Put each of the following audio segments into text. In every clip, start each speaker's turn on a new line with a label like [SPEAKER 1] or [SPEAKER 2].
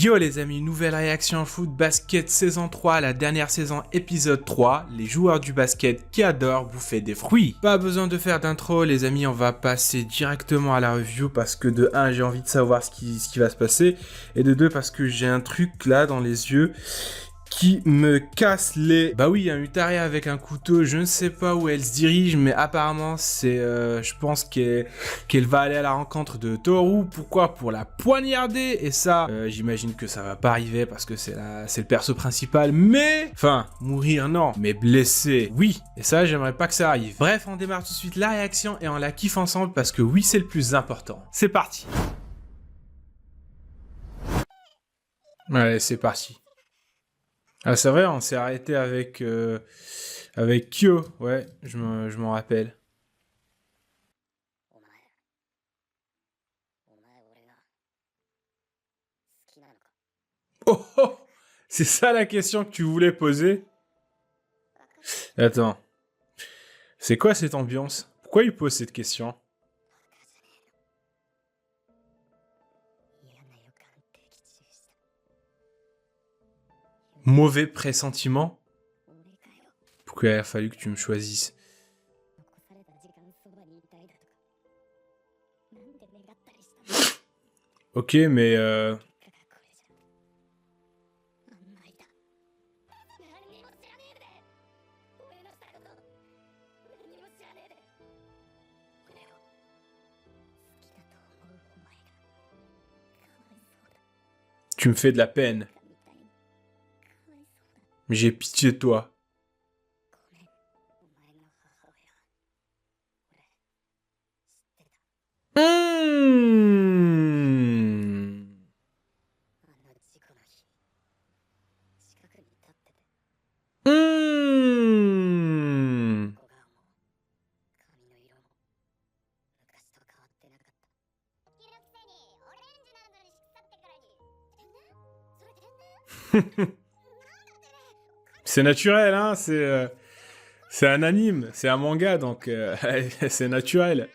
[SPEAKER 1] Yo les amis, nouvelle réaction foot basket saison 3, la dernière saison épisode 3, les joueurs du basket qui adorent bouffer des fruits. Pas besoin de faire d'intro les amis, on va passer directement à la review parce que de 1 j'ai envie de savoir ce qui va se passer et de 2 parce que j'ai un truc là dans les yeux qui me casse les... Bah oui, il y a une tarée avec un couteau, je ne sais pas où elle se dirige, mais apparemment c'est... je pense qu'elle va aller à la rencontre de Toru. Pourquoi? Pour la poignarder, et ça, j'imagine que ça va pas arriver parce que c'est le perso principal, mais... Enfin, mourir non, mais blessé, oui, et ça j'aimerais pas que ça arrive. Bref, on démarre tout de suite la réaction et on la kiffe ensemble parce que oui, c'est le plus important. C'est parti. Allez, c'est parti. Ah, c'est vrai, on s'est arrêté avec Kyo, ouais, je m'en rappelle. Oh, oh, c'est ça la question que tu voulais poser? Attends, c'est quoi cette ambiance? Pourquoi il pose cette question? Mauvais pressentiment? Pourquoi il a fallu que tu me choisisses? Ok, mais tu me fais de la peine. J'ai pitié de toi. C'est naturel, hein, c'est un anime, c'est un manga, donc c'est naturel.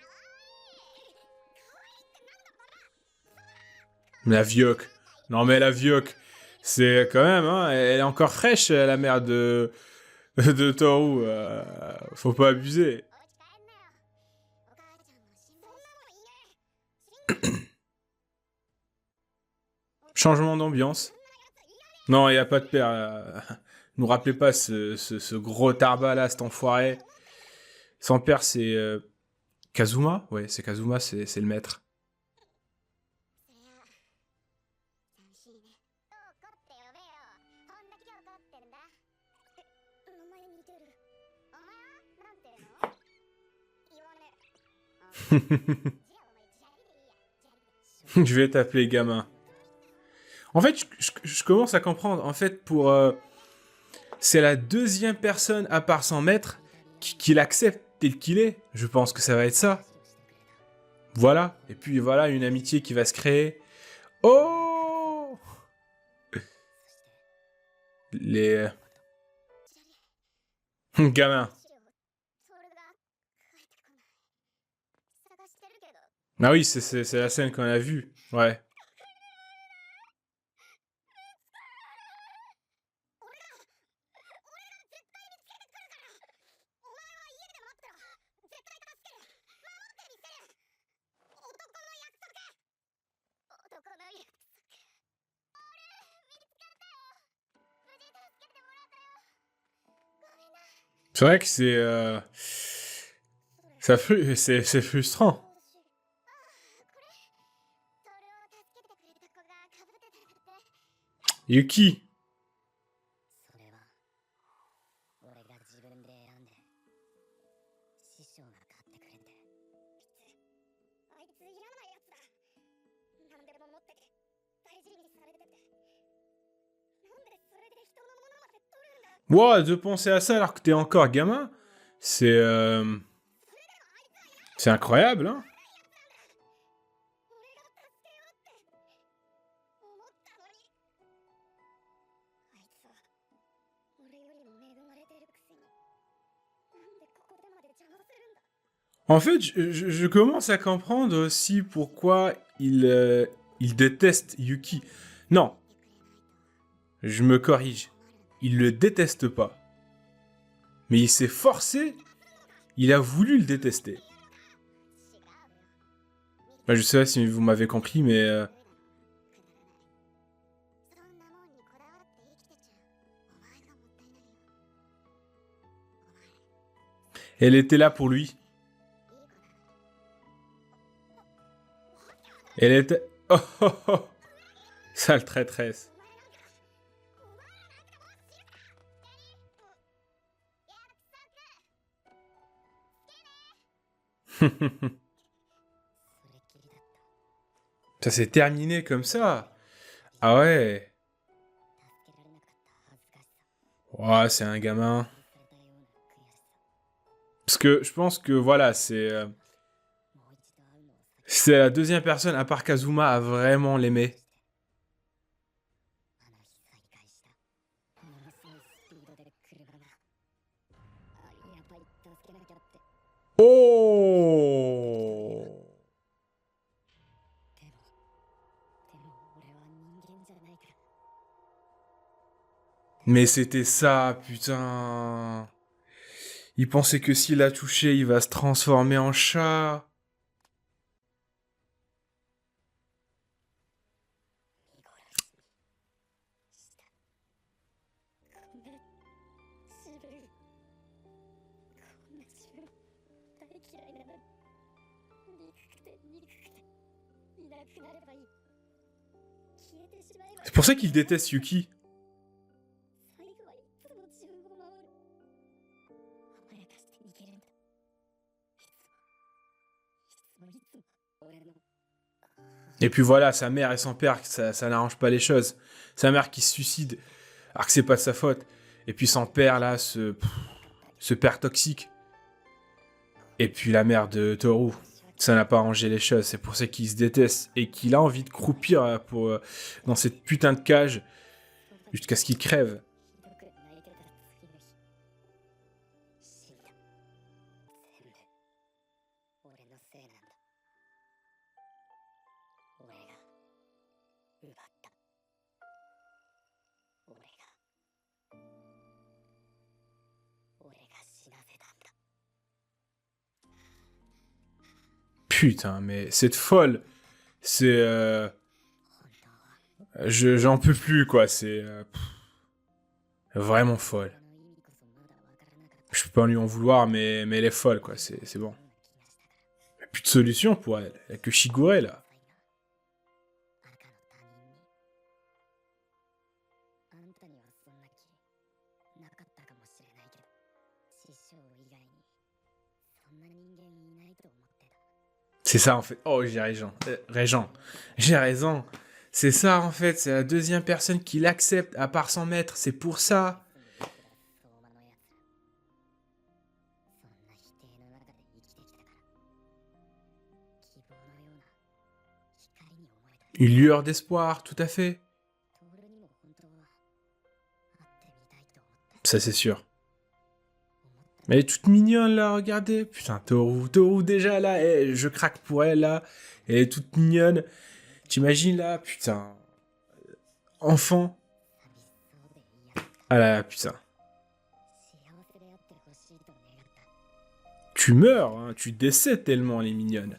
[SPEAKER 1] La Vioque. Non mais la Vioque, c'est quand même, hein, elle est encore fraîche, la mère de Toru. Faut pas abuser. Changement d'ambiance. Non, il n'y a pas de père. Nous rappelez pas ce gros tarba là, cet enfoiré. Son père, c'est Kazuma. Ouais, c'est Kazuma, c'est le maître. Je vais t'appeler gamin. En fait, je commence à comprendre. En fait, c'est la deuxième personne, à part son maître, qui l'accepte tel qu'il est. Je pense que ça va être ça. Voilà. Et puis voilà, une amitié qui va se créer. Oh! Les... gamins. Ah oui, c'est la scène qu'on a vue. Ouais. C'est vrai que c'est frustrant. Yuki. Wow, de penser à ça alors que t'es encore gamin, c'est c'est incroyable, hein. En fait, je commence à comprendre aussi pourquoi il déteste Yuki. Non, Je me corrige. Il le déteste pas. Mais il s'est forcé. Il a voulu le détester. Bah, je sais pas si vous m'avez compris, mais... Elle était là pour lui. Elle était... Oh, oh, oh. Sale traîtresse. Ça s'est terminé comme ça. Ah ouais. Ouais, c'est un gamin. Parce que je pense que voilà, c'est la deuxième personne à part Kazuma à vraiment l'aimer. Oh! Mais c'était ça, putain. Il pensait que s'il l'a touché, il va se transformer en chat. C'est pour ça qu'il déteste Yuki. Et puis voilà, sa mère et son père, ça n'arrange pas les choses. Sa mère qui se suicide, alors que c'est pas de sa faute. Et puis son père, là, ce père toxique. Et puis la mère de Toru. Ça n'a pas arrangé les choses. C'est pour ça qu'il se déteste. Et qu'il a envie de croupir dans cette putain de cage. Jusqu'à ce qu'il crève. Putain, mais cette folle, c'est... J'en peux plus, quoi. C'est... vraiment folle. Je peux pas lui en vouloir, mais elle est folle, quoi. C'est bon. Il n'y a plus de solution pour elle. Il n'y a que Shigure, là. C'est ça, en fait. Oh, j'ai raison. J'ai raison. C'est ça, en fait. C'est la deuxième personne qui l'accepte, à part son maître. C'est pour ça. Une lueur d'espoir, tout à fait. Ça, c'est sûr. Mais elle est toute mignonne, là, regardez. Putain, Toru, déjà, là, je craque pour elle, là. Elle est toute mignonne. T'imagines, là, putain. Enfant. Ah là, putain. Tu meurs, hein, tu décèdes tellement, elle est mignonne.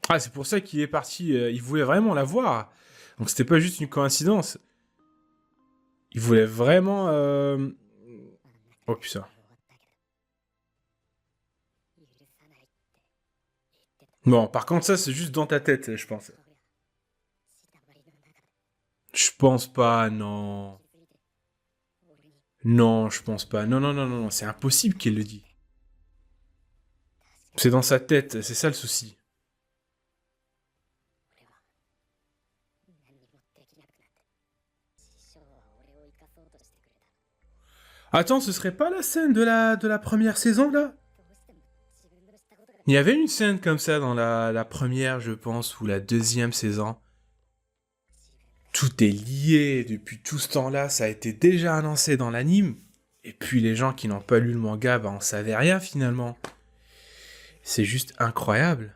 [SPEAKER 1] Ah, c'est pour ça qu'il est parti. Il voulait vraiment la voir. Donc c'était pas juste une coïncidence. Il voulait vraiment... Oh putain. Bon, par contre, ça, c'est juste dans ta tête, je pense. Je pense pas, non. Non, je pense pas. Non, non, non, non, non. C'est impossible qu'il le dise. C'est dans sa tête, c'est ça le souci. Attends, ce serait pas la scène de la première saison, là? Il y avait une scène comme ça dans la première, je pense, ou la deuxième saison. tout est lié depuis tout ce temps-là, ça a été déjà annoncé dans l'anime. Et puis les gens qui n'ont pas lu le manga, bah on savait rien finalement. C'est juste incroyable.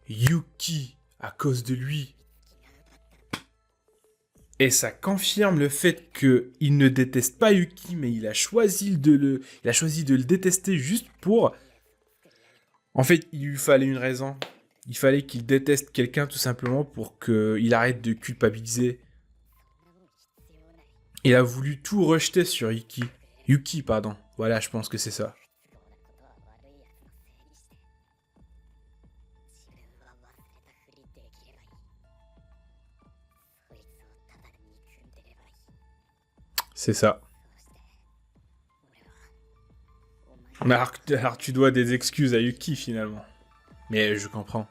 [SPEAKER 1] Yuki, à cause de lui. Et ça confirme le fait qu'il ne déteste pas Yuki, mais il a choisi de le détester juste pour... En fait, il lui fallait une raison. Il fallait qu'il déteste quelqu'un tout simplement pour qu'il arrête de culpabiliser. Il a voulu tout rejeter sur Yuki. Yuki, pardon. Voilà, je pense que c'est ça. C'est ça. Alors tu dois des excuses à Yuki finalement. Mais je comprends.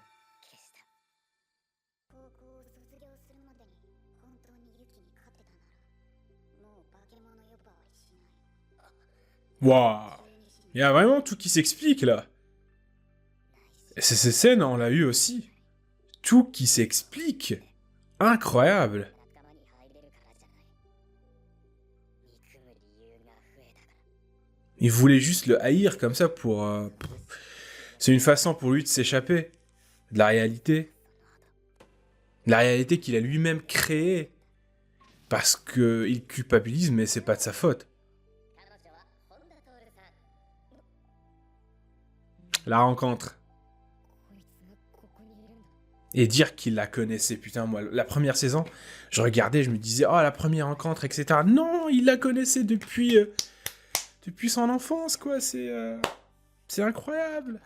[SPEAKER 1] Waouh! Il y a vraiment tout qui s'explique là. Et ces scènes, on l'a eu aussi. Tout qui s'explique. Incroyable. Il voulait juste le haïr comme ça pour... C'est une façon pour lui de s'échapper de la réalité. De la réalité qu'il a lui-même créée. Parce qu'il culpabilise, mais c'est pas de sa faute. La rencontre. Et dire qu'il la connaissait, putain, moi, la première saison, je regardais, je me disais, oh, la première rencontre, etc. Non, il la connaissait depuis son enfance, quoi, c'est incroyable.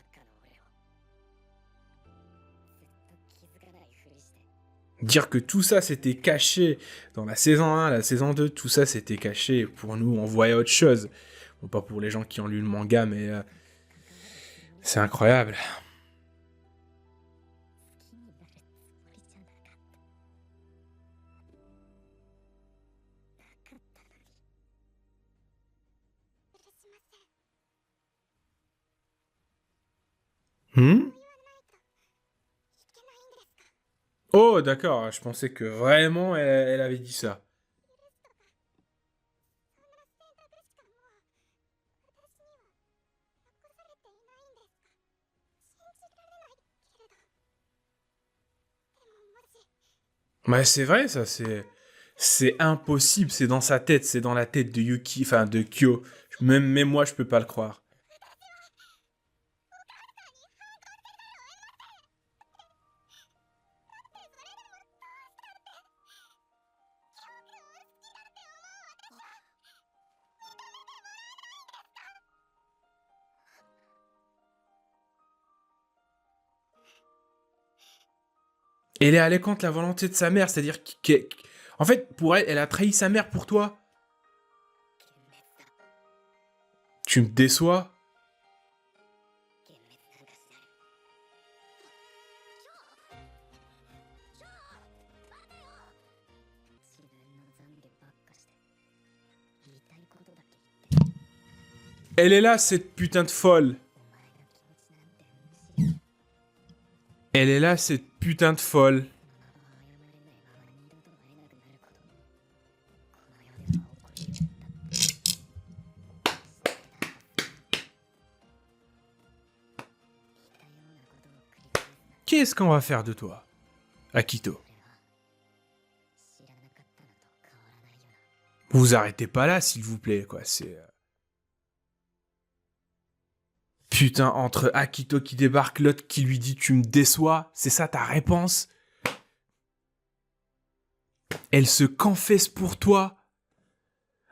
[SPEAKER 1] Dire que tout ça c'était caché dans la saison 1, la saison 2, tout ça c'était caché. Pour nous, on voyait autre chose. Bon, pas pour les gens qui ont lu le manga, mais c'est incroyable. Oh, d'accord, je pensais que vraiment elle avait dit ça. Mais c'est vrai, ça, c'est impossible, c'est dans sa tête, c'est dans la tête de Yuki, enfin de Kyo. Même moi, je peux pas le croire. Elle est allée contre la volonté de sa mère, c'est-à-dire en fait, pour elle, elle a trahi sa mère pour toi. Tu me déçois. Elle est là, cette putain de folle. Elle est là, cette putain de folle. Qu'est-ce qu'on va faire de toi, Akito? Vous arrêtez pas là, s'il vous plaît, quoi, c'est... Putain, entre Akito qui débarque, l'autre qui lui dit « tu me déçois », c'est ça ta réponse? Elle se confesse pour toi.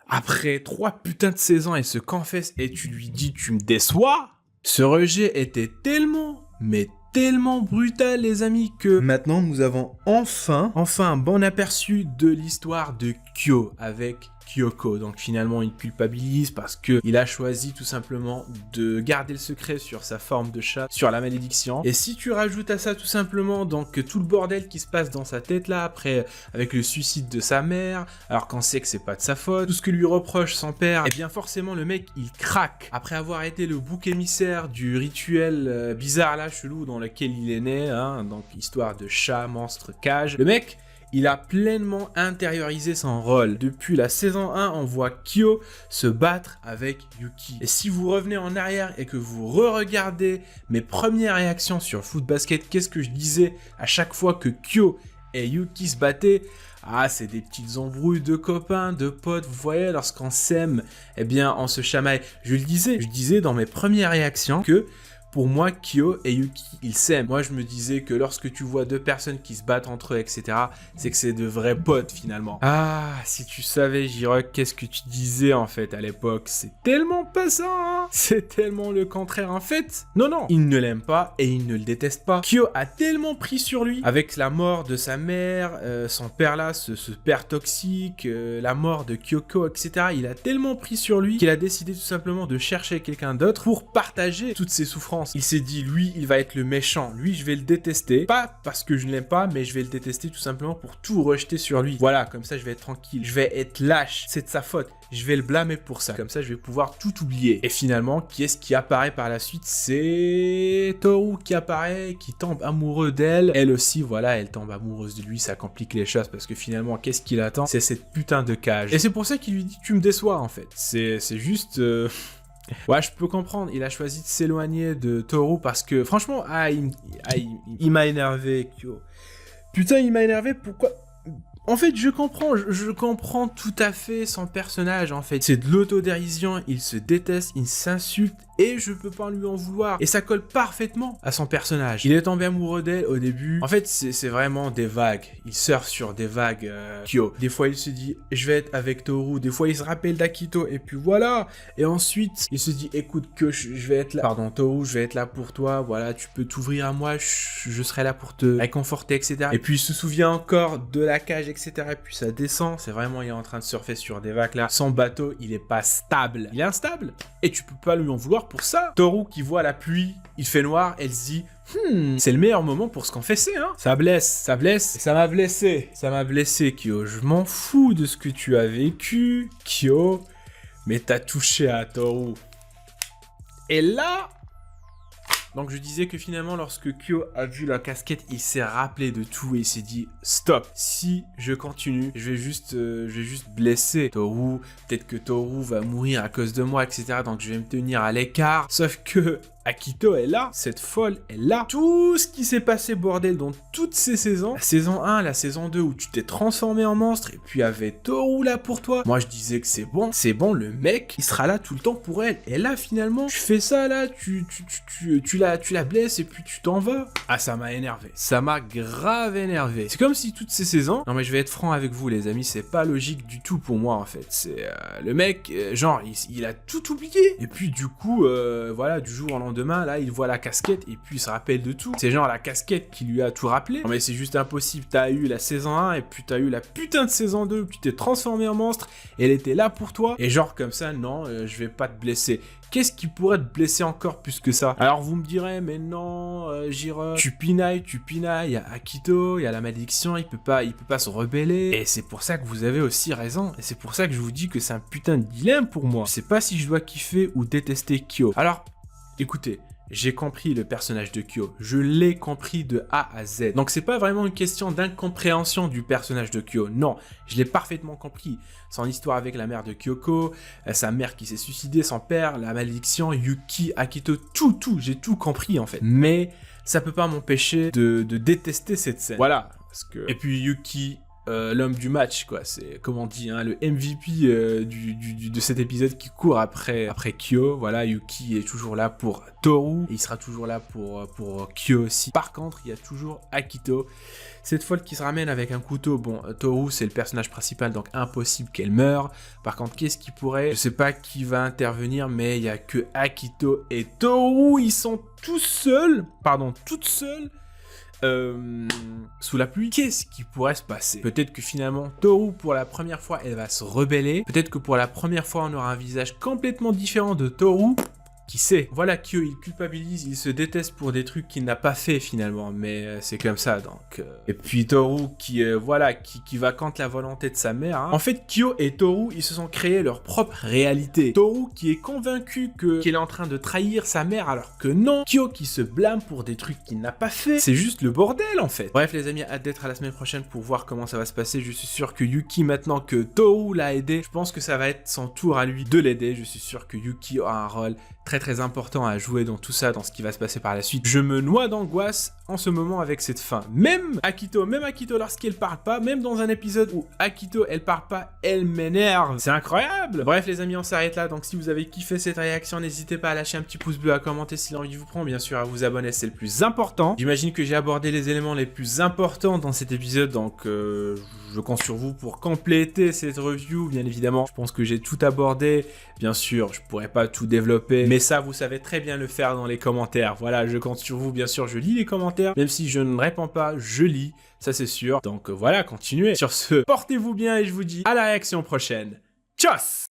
[SPEAKER 1] Après 3 putains de saisons, elle se confesse et tu lui dis « tu me déçois ». Ce rejet était tellement, mais tellement brutal, les amis, que maintenant nous avons enfin un bon aperçu de l'histoire de Kyo avec Kyoko. Donc finalement il culpabilise parce que il a choisi tout simplement de garder le secret sur sa forme de chat, sur la malédiction. Et si tu rajoutes à ça tout simplement donc tout le bordel qui se passe dans sa tête là après avec le suicide de sa mère, alors qu'on sait que c'est pas de sa faute, tout ce que lui reproche son père, et bien forcément le mec il craque après avoir été le bouc émissaire du rituel bizarre là, chelou dans lequel il est né, hein, donc histoire de chat, monstre, cage. Le mec il a pleinement intériorisé son rôle. Depuis la saison 1, on voit Kyo se battre avec Yuki. Et si vous revenez en arrière et que vous re-regardez mes premières réactions sur Foot Basket, qu'est-ce que je disais à chaque fois que Kyo et Yuki se battaient? Ah, c'est des petites embrouilles de copains, de potes, vous voyez, lorsqu'on s'aime, eh bien, on se chamaille. Je disais dans mes premières réactions que pour moi, Kyo et Yuki, ils s'aiment. Moi, je me disais que lorsque tu vois deux personnes qui se battent entre eux, etc., c'est que c'est de vrais potes, finalement. Ah, si tu savais, J-Rock, qu'est-ce que tu disais, en fait, à l'époque? C'est tellement pas ça, hein. C'est tellement le contraire, en fait. Non, il ne l'aime pas et il ne le déteste pas. Kyo a tellement pris sur lui, avec la mort de sa mère, son père là, ce père toxique, la mort de Kyoko, etc., il a tellement pris sur lui qu'il a décidé tout simplement de chercher quelqu'un d'autre pour partager toutes ses souffrances. Il s'est dit, lui, il va être le méchant. Lui, je vais le détester. Pas parce que je ne l'aime pas, mais je vais le détester tout simplement pour tout rejeter sur lui. Voilà, comme ça, je vais être tranquille. Je vais être lâche. C'est de sa faute. Je vais le blâmer pour ça. Comme ça, je vais pouvoir tout oublier. Et finalement, qui est-ce qui apparaît par la suite? C'est Toru qui apparaît, qui tombe amoureux d'elle. Elle aussi, voilà, elle tombe amoureuse de lui. Ça complique les choses parce que finalement, qu'est-ce qu'il attend? C'est cette putain de cage. Et c'est pour ça qu'il lui dit, tu me déçois, en fait. C'est juste... Ouais, je peux comprendre, il a choisi de s'éloigner de Toru parce que, franchement, il m'a énervé, Kyo. Putain, il m'a énervé, pourquoi? En fait, je comprends tout à fait son personnage, en fait. C'est de l'autodérision, il se déteste, il s'insulte, et je peux pas lui en vouloir. Et ça colle parfaitement à son personnage. Il est tombé amoureux d'elle au début. En fait, c'est vraiment des vagues. Il surfe sur des vagues, Kyo. Des fois, il se dit, je vais être avec Toru. Des fois, il se rappelle d'Akito, et puis voilà. Et ensuite, il se dit, écoute, que je vais être là. Pardon, Toru, je vais être là pour toi. Voilà, tu peux t'ouvrir à moi. Je serai là pour te réconforter, etc. Et puis, il se souvient encore de la cage, etc. Et puis, ça descend. C'est vraiment, il est en train de surfer sur des vagues là. Son bateau, il est pas stable. Il est instable. Et tu peux pas lui en vouloir pour ça. Toru qui voit la pluie, il fait noir, elle se dit c'est le meilleur moment pour se confesser, hein. Ça blesse, et ça m'a blessé. Ça m'a blessé, Kyo. Je m'en fous de ce que tu as vécu, Kyo, mais t'as touché à Toru. Et là... Donc je disais que finalement lorsque Kyo a vu la casquette, il s'est rappelé de tout et il s'est dit stop, si je continue, je vais juste blesser Toru, peut-être que Toru va mourir à cause de moi, etc. Donc je vais me tenir à l'écart. Sauf que Akito est là, cette folle est là. Tout ce qui s'est passé bordel dans toutes ces saisons, la saison 1, la saison 2 où tu t'es transformé en monstre et puis avec Toru là pour toi. Moi je disais que c'est bon, le mec, il sera là tout le temps pour elle. Et là finalement, tu fais ça là, tu la blesses et puis tu t'en vas. Ah, ça m'a énervé. Ça m'a grave énervé. C'est comme si toutes ces saisons... Non mais je vais être franc avec vous les amis, c'est pas logique du tout pour moi en fait. C'est le mec, genre, il a tout oublié. Et puis du coup, voilà, du jour au lendemain, là, il voit la casquette et puis il se rappelle de tout. C'est genre la casquette qui lui a tout rappelé. Non mais c'est juste impossible. T'as eu la saison 1 et puis t'as eu la putain de saison 2 où tu t'es transformé en monstre. Elle était là pour toi. Et genre comme ça, non, je vais pas te blesser. Qu'est-ce qui pourrait te blesser encore plus que ça? Alors vous me direz, mais non, J-Rock, tu pinailles, il y a Akito, il y a la malédiction, il peut pas se rebeller. Et c'est pour ça que vous avez aussi raison. Et c'est pour ça que je vous dis que c'est un putain de dilemme pour moi. Je sais pas si je dois kiffer ou détester Kyo. Alors, écoutez, j'ai compris le personnage de Kyo, je l'ai compris de A à Z. Donc c'est pas vraiment une question d'incompréhension du personnage de Kyo, non, je l'ai parfaitement compris. Son histoire avec la mère de Kyoko, sa mère qui s'est suicidée, son père, la malédiction, Yuki, Akito, tout, j'ai tout compris en fait. Mais ça peut pas m'empêcher de détester cette scène. Voilà, parce que... Et puis Yuki... l'homme du match, quoi, c'est comme on dit, hein, le MVP de cet épisode qui court après Kyo. Voilà, Yuki est toujours là pour Toru et il sera toujours là pour Kyo aussi. Par contre, il y a toujours Akito, cette folle qui se ramène avec un couteau. Bon, Toru c'est le personnage principal, donc impossible qu'elle meure. Par contre, qu'est-ce qui pourrait, je sais pas qui va intervenir, mais il y a que Akito et Toru, ils sont toutes seules sous la pluie, qu'est-ce qui pourrait se passer? Peut-être que finalement Toru pour la première fois elle va se rebeller, peut-être que pour la première fois on aura un visage complètement différent de Toru. Qui sait? Voilà, Kyo il culpabilise, il se déteste pour des trucs qu'il n'a pas fait finalement, mais c'est comme ça donc. Et puis Toru qui va contre la volonté de sa mère. Hein. En fait, Kyo et Toru ils se sont créés leur propre réalité. Toru qui est convaincu qu'il est en train de trahir sa mère alors que non. Kyo qui se blâme pour des trucs qu'il n'a pas fait. C'est juste le bordel en fait. Bref les amis, hâte d'être à la semaine prochaine pour voir comment ça va se passer. Je suis sûr que Yuki, maintenant que Toru l'a aidé, je pense que ça va être son tour à lui de l'aider. Je suis sûr que Yuki a un rôle très important à jouer dans tout ça, dans ce qui va se passer par la suite. Je me noie d'angoisse en ce moment avec cette fin. Même Akito lorsqu'elle parle pas, même dans un épisode où Akito elle parle pas, elle m'énerve. C'est incroyable. Bref les amis, on s'arrête là. Donc si vous avez kiffé cette réaction, n'hésitez pas à lâcher un petit pouce bleu, à commenter si l'envie vous prend, bien sûr à vous abonner, c'est le plus important. J'imagine que j'ai abordé les éléments les plus importants dans cet épisode, donc je compte sur vous pour compléter cette review, bien évidemment. Je pense que j'ai tout abordé. Bien sûr, je pourrais pas tout développer, mais ça, vous savez très bien le faire dans les commentaires. Voilà, je compte sur vous. Bien sûr, je lis les commentaires. Même si je ne réponds pas, je lis. Ça, c'est sûr. Donc voilà, continuez. Sur ce, portez-vous bien et je vous dis à la réaction prochaine. Tchuss!